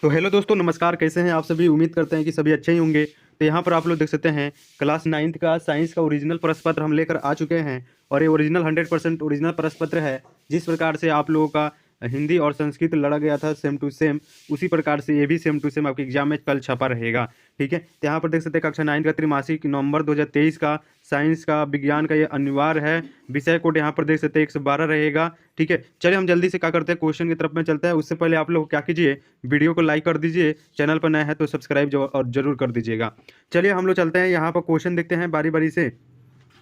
तो हेलो दोस्तों, नमस्कार। कैसे हैं आप सभी? उम्मीद करते हैं कि सभी अच्छे ही होंगे। तो यहाँ पर आप लोग देख सकते हैं क्लास 9th का साइंस का ओरिजिनल प्रश्न पत्र हम लेकर आ चुके हैं। और ये ओरिजिनल 100% ओरिजिनल प्रश्न पत्र है। जिस प्रकार से आप लोगों का हिंदी और संस्कृत लड़ा गया था सेम टू सेम, उसी प्रकार से ये भी सेम टू सेम आपके एग्जाम में कल छपा रहेगा। ठीक है, तो यहाँ पर देख सकते हैं कक्षा 9 का त्रैमासिक नवंबर 2023 का साइंस का विज्ञान का ये अनिवार्य है। विषय कोड यहाँ पर देख सकते हैं 112 रहेगा। ठीक है, चलिए हम जल्दी से क्या करते हैं, क्वेश्चन की तरफ में चलते हैं। उससे पहले आप लोग क्या कीजिए, वीडियो को लाइक कर दीजिए, चैनल पर नया है तो सब्सक्राइब और जरूर कर दीजिएगा। चलिए हम लोग चलते हैं, यहाँ पर क्वेश्चन देखते हैं बारी बारी से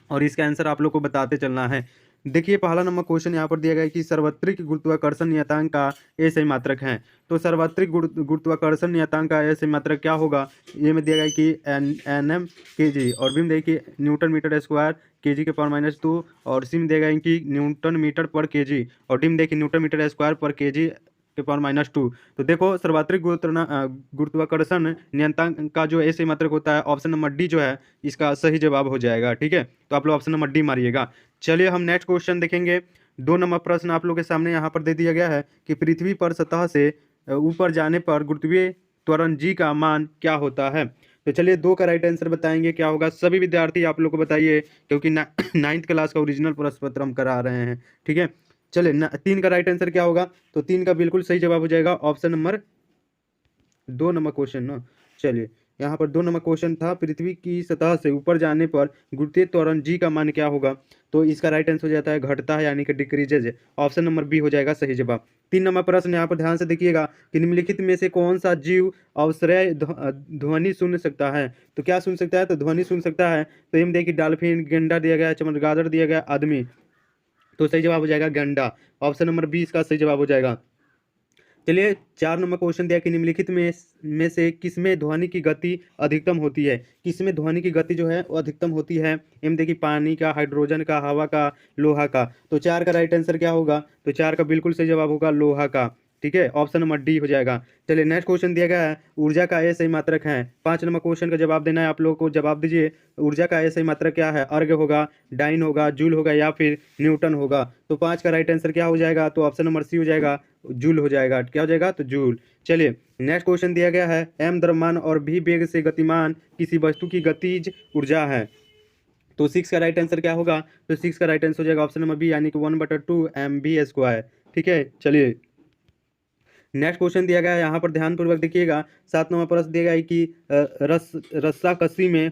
और इसका आंसर आप लोग को बताते चलना है। देखिए पहला नंबर क्वेश्चन यहाँ पर दिया गया है कि सार्वत्रिक गुरुत्वाकर्षण नियतांक का ए सही मात्रक है। तो सार्वत्रिक गुरुत्वाकर्षण नियतांक का ए सही मात्रक क्या होगा? ये में दिया गया है कि एन एम के जी, और बी में देखिए न्यूटन मीटर स्क्वायर के जी के पावर -2, और सी में दिया गया है कि न्यूटन मीटर पर के जी, और डी में देखिए न्यूटन मीटर स्क्वायर पर के जी के पावर -2। तो देखो सर्वात्रिक गुरुत्वाकर्षण नियतांक का जो ऐसे मात्रक होता है, ऑप्शन नंबर डी जो है इसका सही जवाब हो जाएगा। ठीक है, तो आप लोग ऑप्शन नंबर डी मारिएगा। चलिए हम नेक्स्ट क्वेश्चन देखेंगे। 2 नंबर प्रश्न आप लोग के सामने यहाँ पर दे दिया गया है कि पृथ्वी पर सतह से ऊपर जाने पर गुरुत्वीय त्वरण जी का मान क्या होता है। तो चलिए दो का राइट आंसर बताएंगे क्या होगा। सभी विद्यार्थी आप लोग को बताइए, क्योंकि 9th क्लास का ओरिजिनल प्रश्न पत्र हम करा रहे हैं। ठीक है, चलिए 3 का राइट आंसर क्या होगा? तो 3 का बिल्कुल सही जवाब हो जाएगा ऑप्शन नंबर 2 नंबर क्वेश्चन ना। चलिए यहाँ पर 2 नंबर क्वेश्चन था, पृथ्वी की सतह से ऊपर जाने पर गुरुत्वीय त्वरण जी का मान क्या होगा। तो इसका राइट आंसर हो जाता है घटता है, यानी कि डिक्रीजेज। ऑप्शन नंबर बी हो जाएगा सही जवाब। 3 नंबर प्रश्न यहाँ पर ध्यान से देखिएगा कि निम्नलिखित में से कौन सा जीव अवश्रय ध्वनि सुन सकता है। तो क्या सुन सकता है? तो ध्वनि सुन सकता है। तो इनमें देखिए डॉल्फिन, गेंडा दिया गया है, चमगादड़ दिया गया, आदमी। तो सही जवाब हो जाएगा गेंडा। ऑप्शन नंबर बी इसका सही जवाब हो जाएगा। चलिए 4 नंबर क्वेश्चन दिया कि निम्नलिखित में से किसमें ध्वनि की गति अधिकतम होती है। किसमें ध्वनि की गति जो है वो अधिकतम होती है? एम देखिए पानी का, हाइड्रोजन का, हवा का, लोहा का। तो 4 का राइट आंसर क्या होगा? तो 4 का बिल्कुल सही जवाब होगा लोहा का। ठीक है, ऑप्शन नंबर डी हो जाएगा। चलिए नेक्स्ट क्वेश्चन दिया गया है ऊर्जा का ए सही मात्रक है। 5 नंबर क्वेश्चन का जवाब देना है आप लोगों को। जवाब दीजिए, ऊर्जा का ए सही मात्रक क्या है? अर्ग होगा, डाइन होगा, जूल होगा, या फिर न्यूटन होगा। तो 5 का राइट आंसर क्या हो जाएगा? तो ऑप्शन नंबर सी हो जाएगा, जूल हो जाएगा। क्या हो जाएगा? तो जूल। चलिए नेक्स्ट क्वेश्चन दिया गया है एम द्रव्यमान और भी वेग से गतिमान किसी वस्तु की गतिज ऊर्जा है। तो 6 का राइट आंसर क्या होगा? तो 6 का राइट आंसर हो जाएगा ऑप्शन नंबर बी, यानी कि 1/2 mv²। ठीक है, चलिए नेक्स्ट क्वेश्चन दिया गया है, यहाँ पर ध्यानपूर्वक देखिएगा। 7 नंबर प्रश्न दिया गया है कि रस्साकसी में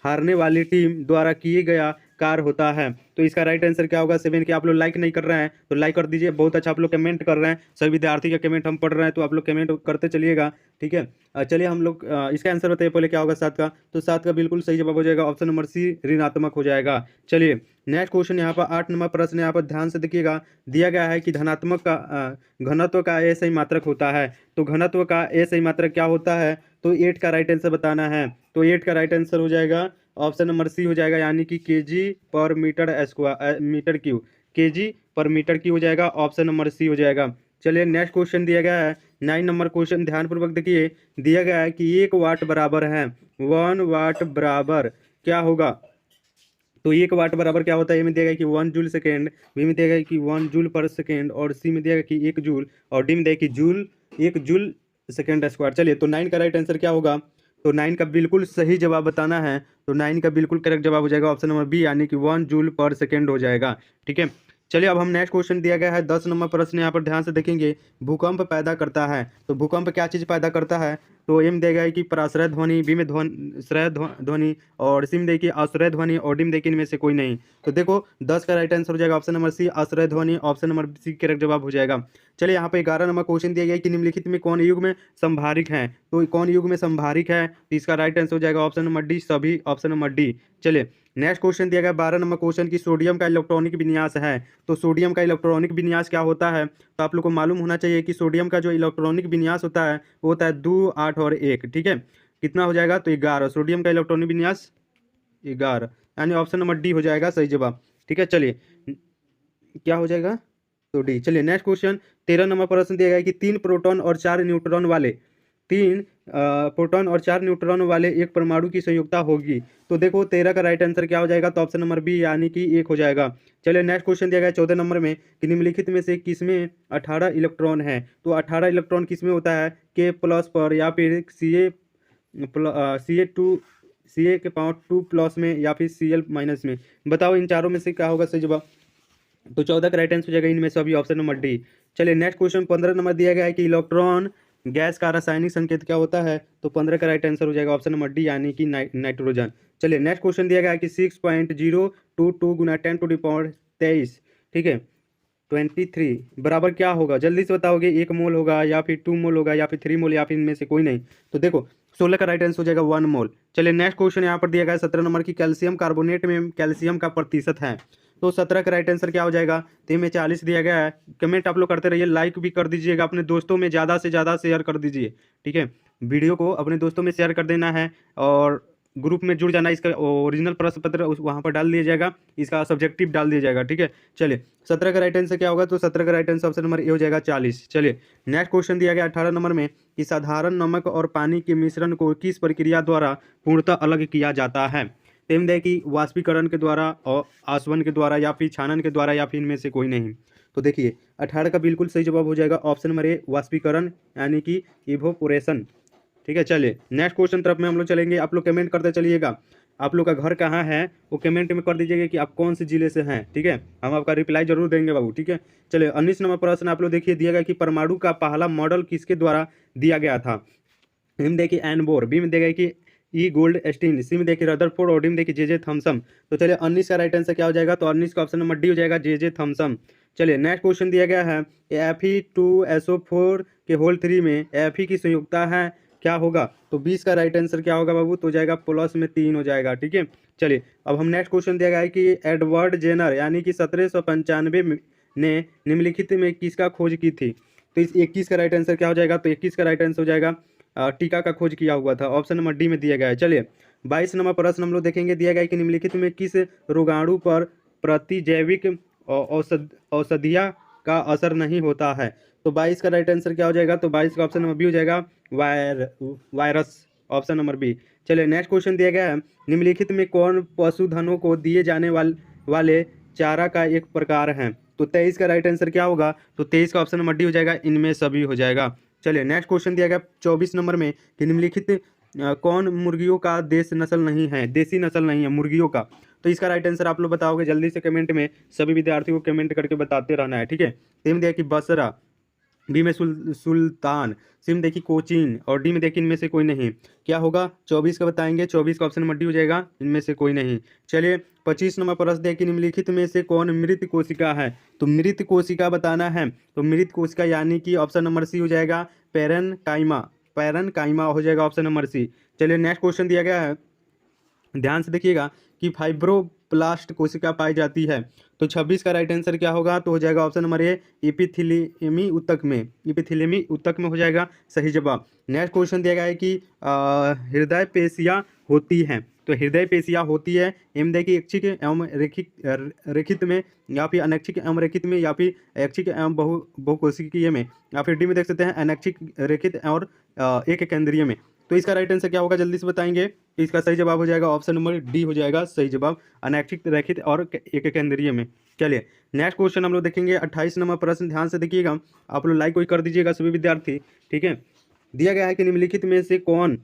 हारने वाली टीम द्वारा किए गया कार्य होता है। तो इसका राइट आंसर क्या होगा? 7 के आप लोग लाइक नहीं कर रहे हैं तो लाइक कर दीजिए। बहुत अच्छा आप लोग कमेंट कर रहे हैं, सभी विद्यार्थी का कमेंट हम पढ़ रहे हैं, तो आप लोग कमेंट करते चलिएगा। ठीक है, चलिए हम लोग इसका आंसर बताइए पहले क्या होगा 7 का। तो 7 का बिल्कुल सही जवाब हो जाएगा ऑप्शन नंबर सी, ऋणात्मक हो जाएगा। चलिए नेक्स्ट क्वेश्चन यहाँ पर 8 नंबर प्रश्न यहाँ पर ध्यान से देखिएगा। दिया गया है कि धनात्मक का घनत्व का ए सही मात्रक होता है। तो घनत्व का ए सही मात्रक क्या होता है? तो 8 का राइट आंसर बताना है। तो 8 का राइट आंसर हो जाएगा ऑप्शन नंबर सी हो जाएगा, यानी कि KG per metre square metre cube. KG per metre cube हो जाएगा, ऑप्शन नंबर सी हो जाएगा। चलिए नेक्स्ट क्वेश्चन दिया गया है 9 नंबर क्वेश्चन, ध्यानपूर्वक देखिए। दिया गया है कि 1 वाट बराबर है 1 वाट बराबर क्या होगा? तो 1 वाट बराबर क्या होता है? ए में दिया गया कि 1 जूल सेकेंड, बी में दिया गया कि 1 जूल पर सेकेंड, और सी में दिया गया कि 1 जूल, और डी में दिया कि जूल 1 जूल सेकेंड स्क्वायर। चलिए तो 9 का राइट आंसर क्या होगा? तो 9 का बिल्कुल सही जवाब बताना है। तो 9 का बिल्कुल करेक्ट जवाब हो जाएगा ऑप्शन नंबर बी, यानी कि 1 जूल पर सेकेंड हो जाएगा। ठीक है, चलिए अब हम नेक्स्ट क्वेश्चन दिया गया है 10 नंबर प्रश्न, यहाँ पर ध्यान से देखेंगे। भूकंप पैदा करता है। तो भूकंप क्या चीज़ पैदा करता है? तो एम दिया गया है कि पराश्रय ध्वनि, बी में श्रय ध्वनि, और सी में देखिए आश्रय ध्वनि, और डी में देखिए इनमें से कोई नहीं। तो देखो 10 का राइट आंसर हो जाएगा ऑप्शन नंबर सी, आश्रय ध्वनि। ऑप्शन नंबर सी करेक्ट जवाब हो जाएगा। चलिए यहाँ पे 11 नंबर क्वेश्चन दिया गया है कि निम्नलिखित में कौन युग में संभारिक है। तो कौन युग में संभारिक है? तो इसका राइट आंसर हो जाएगा ऑप्शन नंबर डी, सभी, ऑप्शन नंबर डी। चलिए नेक्स्ट क्वेश्चन दिया गया 12 नंबर क्वेश्चन की सोडियम का इलेक्ट्रॉनिक विन्यास है। तो सोडियम का इलेक्ट्रॉनिक विन्यास क्या होता है? तो आप लोग को मालूम होना चाहिए कि सोडियम का जो इलेक्ट्रॉनिक विन्यास होता है वो होता है 2, 8 और 1। ठीक है, कितना हो जाएगा? तो 11। सोडियम का इलेक्ट्रॉनिक विन्यास 11, यानी ऑप्शन नंबर डी हो जाएगा सही जवाब। ठीक है, चलिए क्या हो जाएगा? तो डी। चलिए नेक्स्ट क्वेश्चन 13 नंबर प्रश्न दिया गया है कि 3 प्रोटॉन और 4 न्यूट्रॉन वाले तीन प्रोटॉन और 4 न्यूट्रॉन वाले एक परमाणु की संयुक्ता होगी। तो देखो 13 का राइट आंसर क्या हो जाएगा, तो ऑप्शन नंबर बी यानी कि 1 हो जाएगा। चलिए नेक्स्ट क्वेश्चन दिया गया 14 नंबर में कि निम्नलिखित में से किसमें 18 इलेक्ट्रॉन है। तो 18 इलेक्ट्रॉन किसमें होता है, के प्लस पर या फिर सी ए के पावर 2 प्लस में या फिर Cl माइनस में। बताओ इन चारों में से क्या होगा सही जवाब। तो 14 का राइट आंसर हो जाएगा इनमें से अभी ऑप्शन नंबर डी। चलिए नेक्स्ट क्वेश्चन 15 नंबर दिया गया है कि इलेक्ट्रॉन गैस का रासायनिक संकेत क्या होता है। तो 15 का राइट आंसर हो जाएगा ऑप्शन नंबर डी यानी कि नाइट्रोजन। चलिए नेक्स्ट क्वेश्चन दिया गया है कि 6.022 गुना 10⁻23, ठीक है, 23 बराबर क्या होगा, जल्दी से बताओगे, 1 मोल होगा या फिर 2 मोल होगा या फिर 3 मोल या फिर इनमें से कोई नहीं। तो देखो 16 का राइट आंसर हो जाएगा 1 मोल। चलिए नेक्स्ट क्वेश्चन यहाँ पर दिया गया है 17 नंबर की कैल्शियम कार्बोनेट में कैल्शियम का प्रतिशत है। तो 17 का राइट आंसर क्या हो जाएगा, तो इनमें 40 दिया गया है। कमेंट आप लोग करते रहिए, लाइक भी कर दीजिएगा, अपने दोस्तों में ज़्यादा से ज़्यादा शेयर कर दीजिए, ठीक है। वीडियो को अपने दोस्तों में शेयर कर देना है और ग्रुप में जुड़ जाना। इसका ओरिजिनल प्रश्न पत्र वहाँ पर डाल दिया जाएगा, इसका सब्जेक्टिव डाल दिया जाएगा, ठीक है। चलिए 17 का राइट आंसर क्या होगा, तो 17 का right answer option number A हो जाएगा 40। चलिए नेक्स्ट क्वेश्चन दिया गया 18 नंबर में कि साधारण नमक और पानी के मिश्रण को किस प्रक्रिया द्वारा पूर्णतः अलग किया जाता है। तेम दे कि वाष्पीकरण के द्वारा और आसवन के द्वारा या फिर छानन के द्वारा या फिर इनमें से कोई नहीं। तो देखिए 18 का बिल्कुल सही जवाब हो जाएगा ऑप्शन नंबर ए वाष्पीकरण यानी कि इवोपोरेशन, ठीक है। चलिए नेक्स्ट क्वेश्चन तरफ में हम लोग चलेंगे। आप लोग कमेंट करते चलिएगा आप लोग का घर कहाँ है, वो कमेंट में कर दीजिएगा कि आप कौन से जिले से हैं, ठीक है। हम आपका रिप्लाई जरूर देंगे बाबू, ठीक है। चलिए 19 नंबर प्रश्न आप लोग देखिए दिया गया कि परमाणु का पहला मॉडल किसके द्वारा दिया गया था। ए में देखिए एन बोर, बी में देखिए कि ई गोल्ड स्टीन, सी में देखिए रदरफोर्ड और डी में देखिए जे थॉमसन। तो चलिए 19 का राइट आंसर क्या हो जाएगा, तो 19 का ऑप्शन नंबर डी हो जाएगा जे थॉमसन। चलिए नेक्स्ट क्वेश्चन दिया गया है Fe2SO4 के होल 3 में Fe की संयुक्ता है क्या होगा। तो 20 का राइट आंसर क्या होगा बाबू, तो हो जाएगा प्लस में 3 हो जाएगा, ठीक है। चलिए अब हम नेक्स्ट क्वेश्चन दिया गया है कि एडवर्ड जेनर यानी कि 1795 ने निम्नलिखित में किसका खोज की थी। तो इस 21 का राइट आंसर क्या हो जाएगा, तो 21 का राइट आंसर हो जाएगा टीका का खोज किया हुआ था, ऑप्शन नंबर डी में दिया गया है। चलिए 22 नंबर प्रश्न हम लोग देखेंगे दिया गया है कि निम्नलिखित में किस रोगाणु पर प्रतिजैविक औषधिया का असर नहीं होता है। तो 22 का राइट आंसर क्या हो जाएगा, तो 22 का ऑप्शन नंबर बी हो जाएगा वायरस, ऑप्शन नंबर बी। चलिए नेक्स्ट क्वेश्चन दिया गया है निम्नलिखित में कौन पशुधनों को दिए जाने वाले चारा का एक प्रकार है। तो 23 का राइट आंसर क्या होगा, तो 23 का ऑप्शन नंबर डी हो जाएगा, इनमें सभी हो जाएगा। चलिए नेक्स्ट क्वेश्चन दिया गया 24 नंबर में कि निम्नलिखित कौन मुर्गियों का देसी नस्ल नहीं है मुर्गियों का। तो इसका राइट आंसर आप लोग बताओगे जल्दी से कमेंट में, सभी विद्यार्थियों को कमेंट करके बताते रहना है, ठीक है। सेम देखिए बसरा, बी में सुल्तान, सी में देखिए कोचीन और डी में देखिए इनमें से कोई नहीं। क्या होगा 24 का बताएंगे, 24 का ऑप्शन नंबर डी हो जाएगा, इनमें से कोई नहीं। चलिए 25 नंबर प्रश्न देखिए निम्नलिखित में से कौन मृत कोशिका है। तो मृत कोशिका बताना है, तो मृत कोशिका यानी कि ऑप्शन नंबर सी हो जाएगा पैरन काइमा हो जाएगा ऑप्शन नंबर सी। चलिए नेक्स्ट क्वेश्चन दिया गया है, ध्यान से देखिएगा कि फाइब्रोब्लास्ट कोशिका पाई जाती है। तो 26 का राइट आंसर क्या होगा, तो हो जाएगा ऑप्शन नंबर ए एपिथेलियमी ऊतक में हो जाएगा सही जवाब। नेक्स्ट क्वेश्चन दिया गया है कि हृदय पेशियाँ होती हैं। तो हृदय पेशियाँ होती है एम देखिए ऐच्छिक एवं रेखित में या फिर अनैच्छिक एवं रेखित में या फिर ऐच्छिक एवं बहुकोशिकीय में या फिर डी में देख सकते हैं अनैच्छिक रेखित और एक केंद्रीय में। तो इसका राइट आंसर क्या होगा जल्दी से बताएंगे। तो इसका सही जवाब हो जाएगा ऑप्शन नंबर डी हो जाएगा सही जवाब, अनैच्छिक रैखिक और एक केंद्रीय में। चलिए नेक्स्ट क्वेश्चन हम लोग देखेंगे 28 नंबर प्रश्न, ध्यान से देखिएगा आप लोग लाइक कोई कर दीजिएगा सभी विद्यार्थी, ठीक है। दिया गया है कि निम्नलिखित में से कौन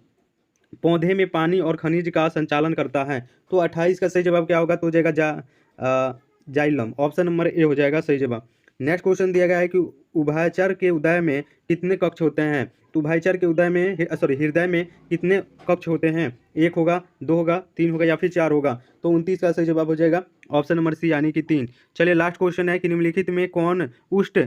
पौधे में पानी और खनिज का संचालन करता है। तो 28 का सही जवाब क्या होगा, तो हो जाएगा जाइलम, ऑप्शन नंबर ए हो जाएगा सही जवाब। नेक्स्ट क्वेश्चन दिया गया है कि उभयचर के उदय में कितने कक्ष होते हैं। तो उभयचर के उदय में हृदय में कितने कक्ष होते हैं, 1 होगा, 2 होगा, 3 होगा या फिर 4 होगा। तो 29 का सही जवाब हो जाएगा ऑप्शन नंबर सी यानी कि 3। चलिए लास्ट क्वेश्चन है कि निम्नलिखित में कौन उष्ट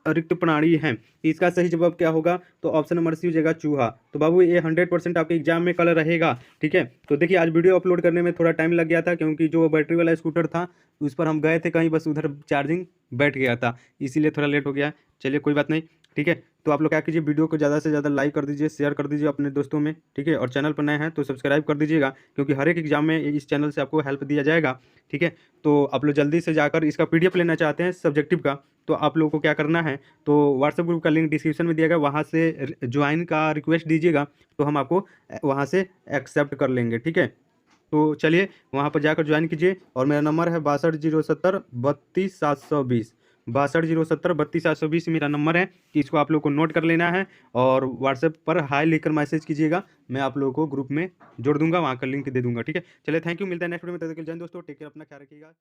रिक्त प्राणी है। इसका सही जवाब क्या होगा, तो ऑप्शन नंबर सी हो जाएगा चूहा। तो बाबू ये 100% आपके एग्जाम में कल रहेगा, ठीक है। तो देखिए आज वीडियो अपलोड करने में थोड़ा टाइम लग गया था क्योंकि जो बैटरी वाला स्कूटर था उस पर हम गए थे कहीं, बस उधर चार्जिंग बैठ गया था, इसीलिए थोड़ा लेट हो गया। चलिए कोई बात नहीं, ठीक है। तो आप लोग क्या कीजिए, वीडियो को ज़्यादा से ज़्यादा लाइक कर दीजिए, शेयर कर दीजिए अपने दोस्तों में, ठीक है। और चैनल पर नए हैं तो सब्सक्राइब कर दीजिएगा, क्योंकि हर एक एग्जाम में इस चैनल से आपको हेल्प दिया जाएगा, ठीक है। तो आप लोग जल्दी से जाकर इसका पीडीएफ लेना चाहते हैं सब्जेक्टिव का, तो आप लोगों को क्या करना है, तो व्हाट्सएप ग्रुप का लिंक डिस्क्रिप्शन में दिया गया, वहाँ से ज्वाइन का रिक्वेस्ट दीजिएगा, तो हम आपको वहाँ से एक्सेप्ट कर लेंगे, ठीक है। तो चलिए वहाँ पर जाकर ज्वाइन कीजिए। और मेरा नंबर है 6207 32 720, 6207 32 720 मेरा नंबर है, कि इसको आप लोग को नोट कर लेना है। और व्हाट्सएप पर हाई लिखकर मैसेज कीजिएगा, मैं आप लोगों को ग्रुप में जोड़ दूंगा, वहाँ का लिंक दे दूंगा, ठीक है। चलिए थैंक यू, मिलता है नेक्स्ट वीडियो में, तब तक के लिए जय हिंद दोस्तों, टेक केयर, अपना ख्याल रखिएगा।